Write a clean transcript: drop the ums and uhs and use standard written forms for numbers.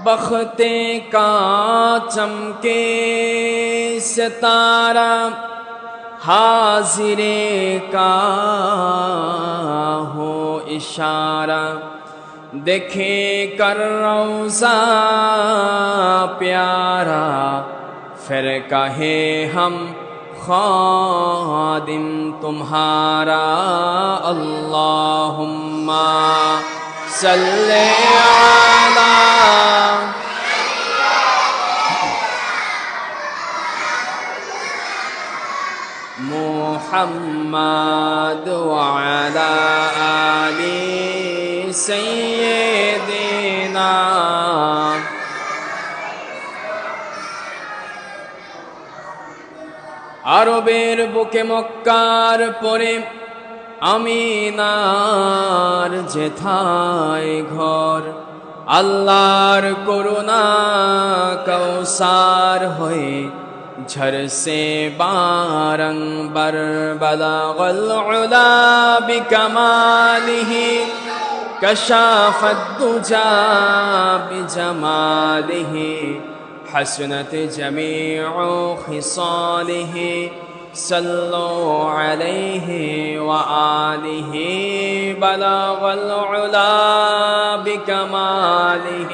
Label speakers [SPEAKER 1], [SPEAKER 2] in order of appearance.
[SPEAKER 1] बख्ते का चमके सितारा हाजिरे का हो इशारा देखे कर रौज़ा प्यारा फिर कहे हम खादिम तुम्हारा। अल्लाहुम्मा सल्ले अला मुहम्मद व अला आलि सय्यिदिना। আরবের বুকে মক্কার পরে আমিনার যেথায় ঘর, আল্লাহর করুণা কৌসার হয়ে ঝরসে বারংবার বলাগল উলা বিকমালিহি কশাফত দুজা বিজমালিহি حسنت جميع خصاله صلوا عليه وآله بلغ العلا بكماله